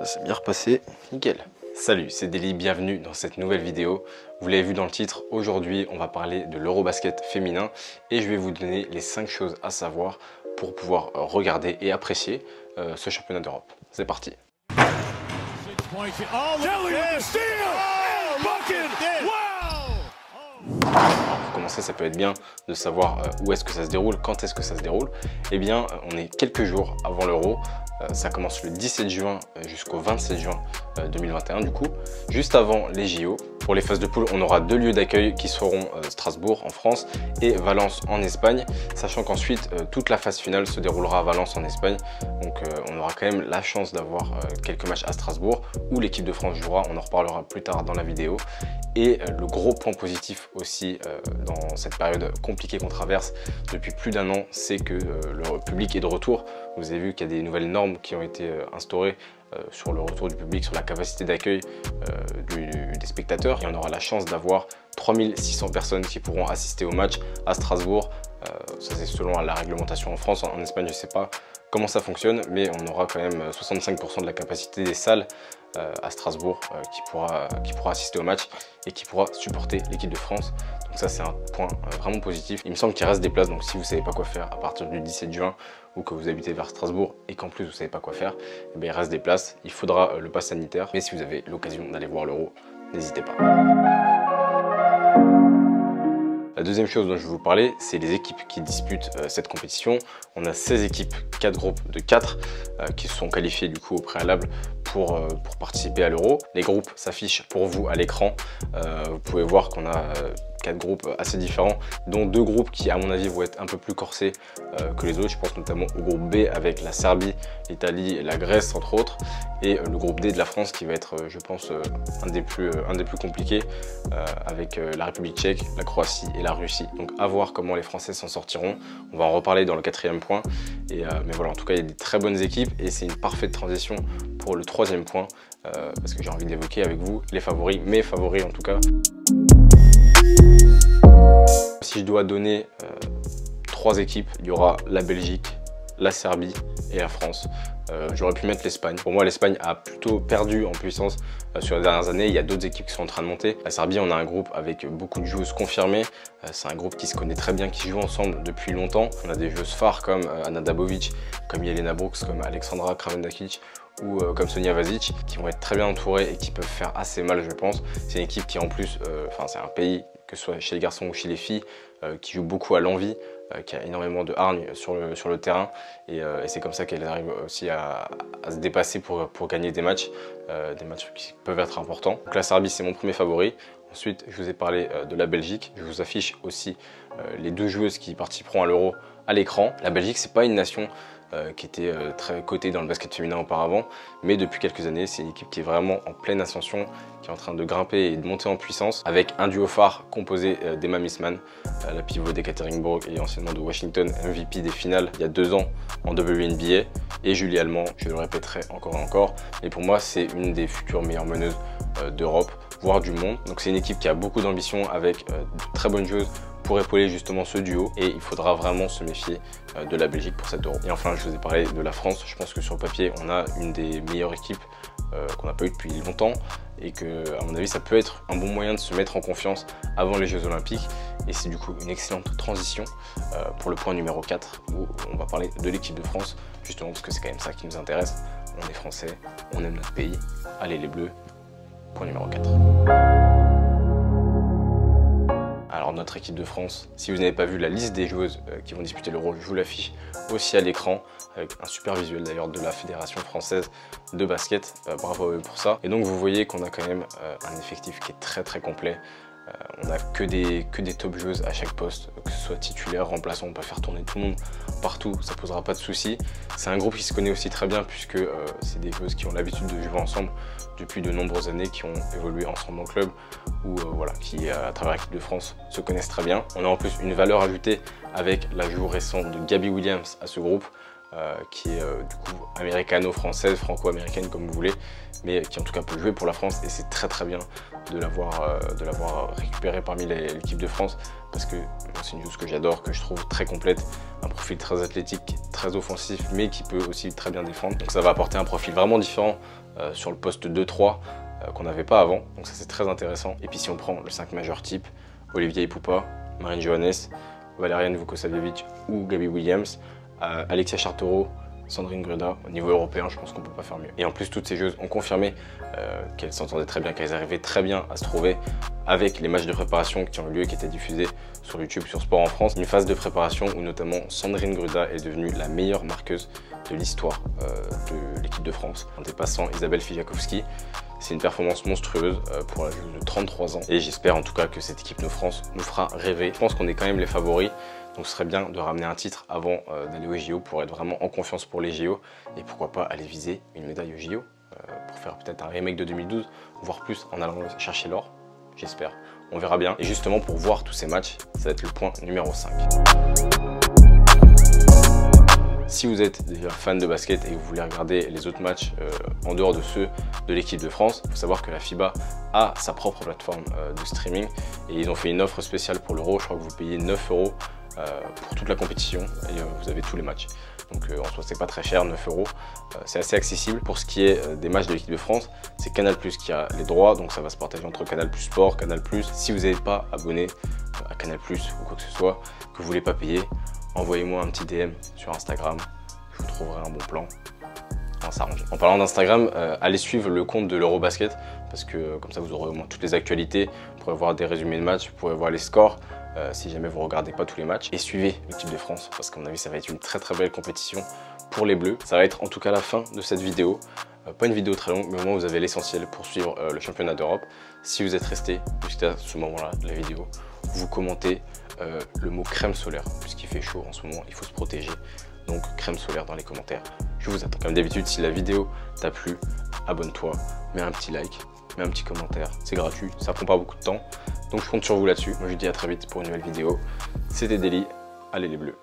Ça s'est bien repassé, nickel. Salut, c'est Deli, bienvenue dans cette nouvelle vidéo. Vous l'avez vu dans le titre, aujourd'hui on va parler de l'Eurobasket féminin et je vais vous donner les 5 choses à savoir pour pouvoir regarder et apprécier ce championnat d'Europe. C'est parti. Pour commencer, ça peut être bien de savoir où est-ce que ça se déroule, quand est-ce que ça se déroule. Eh bien, on est quelques jours avant l'Euro. Ça commence le 17 juin jusqu'au 27 juin 2021 du coup, juste avant les JO. Pour les phases de poule, on aura 2 lieux d'accueil qui seront Strasbourg en France et Valence en Espagne, sachant qu'ensuite toute la phase finale se déroulera à Valence en Espagne. Donc on aura quand même la chance d'avoir quelques matchs à Strasbourg où l'équipe de France jouera, on en reparlera plus tard dans la vidéo. Et le gros point positif aussi dans cette période compliquée qu'on traverse depuis plus d'1 an, c'est que le public est de retour. Vous avez vu qu'il y a des nouvelles normes qui ont été instaurées sur le retour du public, sur la capacité d'accueil des spectateurs. Et on aura la chance d'avoir 3600 personnes qui pourront assister au match à Strasbourg. Ça c'est selon la réglementation en France. En Espagne, je ne sais pas comment ça fonctionne, mais on aura quand même 65% de la capacité des salles à Strasbourg qui pourra assister au match et qui pourra supporter l'équipe de France. Donc ça c'est un point vraiment positif. Il me semble qu'il reste des places, donc si vous ne savez pas quoi faire à partir du 17 juin ou que vous habitez vers Strasbourg et qu'en plus vous ne savez pas quoi faire, eh bien, il reste des places. Il faudra le pass sanitaire, mais si vous avez l'occasion d'aller voir l'Euro, n'hésitez pas. La deuxième chose dont je vais vous parler, c'est les équipes qui disputent cette compétition. On a 16 équipes, 4 groupes de 4 qui se sont qualifiés du coup au préalable pour participer à l'Euro. Les groupes s'affichent pour vous à l'écran. Vous pouvez voir qu'on a 4 groupes assez différents, dont 2 groupes qui à mon avis vont être un peu plus corsés que les autres. Je pense notamment au groupe B avec la Serbie, l'Italie et la Grèce entre autres, et le groupe D de la France qui va être je pense un des plus compliqués avec la République tchèque, la Croatie et la Russie. Donc à voir comment les Français s'en sortiront. On va en reparler dans le 4e point. Mais voilà, en tout cas il y a des très bonnes équipes et c'est une parfaite transition pour le 3e point parce que j'ai envie d'évoquer avec vous les favoris, mes favoris en tout cas. Si je dois donner 3 équipes, il y aura la Belgique, la Serbie et la France. J'aurais pu mettre l'Espagne. Pour moi, l'Espagne a plutôt perdu en puissance sur les dernières années. Il y a d'autres équipes qui sont en train de monter. La Serbie, on a un groupe avec beaucoup de joueuses confirmées. C'est un groupe qui se connaît très bien, qui joue ensemble depuis longtemps. On a des joueuses phares comme Ana Dabovic, comme Jelena Brooks, comme Alexandra Kravendakic ou comme Sonia Vasic, qui vont être très bien entourées et qui peuvent faire assez mal, je pense. C'est une équipe qui en plus, c'est un pays, que ce soit chez les garçons ou chez les filles, qui joue beaucoup à l'envie, qui a énormément de hargne sur le terrain et c'est comme ça qu'elle arrive aussi à se dépasser pour gagner des matchs qui peuvent être importants. Donc la Serbie c'est mon premier favori. Ensuite je vous ai parlé de la Belgique. Je vous affiche aussi les 2 joueuses qui participeront à l'Euro à l'écran. La Belgique c'est pas une nation qui était très cotée dans le basket féminin auparavant, mais depuis quelques années c'est une équipe qui est vraiment en pleine ascension, qui est en train de grimper et de monter en puissance avec un duo phare composé d'Emma Missman, la pivot d'Ekaterinbourg et anciennement de Washington, MVP des finales il y a 2 ans en WNBA, et Julie Allemand, je le répéterai encore et encore, mais pour moi c'est une des futures meilleures meneuses d'Europe, voire du monde. Donc c'est une équipe qui a beaucoup d'ambition avec de très bonnes joueuses pour épauler justement ce duo, et il faudra vraiment se méfier de la Belgique pour cette Euro. Et enfin je vous ai parlé de la France. Je pense que sur le papier on a une des meilleures équipes qu'on n'a pas eu depuis longtemps et que à mon avis ça peut être un bon moyen de se mettre en confiance avant les Jeux Olympiques, et c'est du coup une excellente transition pour le point numéro 4 où on va parler de l'équipe de France, justement parce que c'est quand même ça qui nous intéresse. On est français, on aime notre pays, allez les Bleus, point numéro 4. Alors notre équipe de France, si vous n'avez pas vu la liste des joueuses qui vont disputer l'Euro, je vous l'affiche aussi à l'écran avec un super visuel d'ailleurs de la Fédération française de basket. Bravo à eux pour ça. Et donc vous voyez qu'on a quand même un effectif qui est très complet. On n'a que des top joueuses à chaque poste, que ce soit titulaire, remplaçant, on peut faire tourner tout le monde partout, ça posera pas de soucis. C'est un groupe qui se connaît aussi très bien puisque c'est des joueuses qui ont l'habitude de jouer ensemble depuis de nombreuses années, qui ont évolué ensemble en club ou voilà, qui à travers l'équipe de France se connaissent très bien. On a en plus une valeur ajoutée avec l'ajout récent de Gabby Williams à ce groupe, qui est du coup américano-française, franco-américaine comme vous voulez, mais qui en tout cas peut jouer pour la France, et c'est très bien de l'avoir récupéré parmi l'équipe de France, parce que c'est une joueuse que j'adore, que je trouve très complète, un profil très athlétique, très offensif, mais qui peut aussi très bien défendre. Donc ça va apporter un profil vraiment différent sur le poste 2-3 qu'on n'avait pas avant. Donc ça c'est très intéressant. Et puis si on prend le 5 majeur type, Olivier Poupa, Marine Johannes, Valerian Vukosavljevic ou Gabi Williams, Alexia Chartoro, Sandrine Gruda, au niveau européen, je pense qu'on ne peut pas faire mieux. Et en plus, toutes ces joueuses ont confirmé qu'elles s'entendaient très bien, qu'elles arrivaient très bien à se trouver avec les matchs de préparation qui ont eu lieu et qui étaient diffusés sur YouTube, sur Sport en France. Une phase de préparation où notamment Sandrine Gruda est devenue la meilleure marqueuse de l'histoire de l'équipe de France, en dépassant Isabelle Fijakowski. C'est une performance monstrueuse pour la joueuse de 33 ans. Et j'espère en tout cas que cette équipe de France nous fera rêver. Je pense qu'on est quand même les favoris. Donc ce serait bien de ramener un titre avant d'aller aux JO pour être vraiment en confiance pour les JO. Et pourquoi pas aller viser une médaille aux JO pour faire peut-être un remake de 2012, voire plus en allant chercher l'or. J'espère. On verra bien. Et justement pour voir tous ces matchs, ça va être le point numéro 5. Si vous êtes déjà fan de basket et que vous voulez regarder les autres matchs en dehors de ceux de l'équipe de France, il faut savoir que la FIBA a sa propre plateforme de streaming et ils ont fait une offre spéciale pour l'Euro. Je crois que vous payez 9 € pour toute la compétition et vous avez tous les matchs. Donc en soi c'est pas très cher, 9 €, c'est assez accessible. Pour ce qui est des matchs de l'équipe de France, c'est Canal+ qui a les droits, donc ça va se partager entre Canal+ Sport, Canal+. Si vous n'êtes pas abonné à Canal+ ou quoi que ce soit, que vous voulez pas payer, envoyez-moi un petit DM sur Instagram, je vous trouverai un bon plan. On va s'arranger. En parlant d'Instagram, allez suivre le compte de l'Eurobasket parce que comme ça vous aurez au moins toutes les actualités, vous pourrez voir des résumés de matchs, vous pourrez voir les scores si jamais vous ne regardez pas tous les matchs. Et suivez l'équipe de France parce qu'à mon avis ça va être une très belle compétition pour les Bleus. Ça va être en tout cas la fin de cette vidéo. Pas une vidéo très longue, mais au moins vous avez l'essentiel pour suivre le championnat d'Europe. Si vous êtes resté jusqu'à ce moment-là de la vidéo, vous commentez le mot crème solaire, puisqu'il fait chaud en ce moment, il faut se protéger. Donc crème solaire dans les commentaires. Je vous attends. Comme d'habitude, si la vidéo t'a plu, abonne-toi, mets un petit like, mets un petit commentaire. C'est gratuit, ça prend pas beaucoup de temps. Donc je compte sur vous là-dessus. Moi je vous dis à très vite pour une nouvelle vidéo. C'était Deli, allez les Bleus.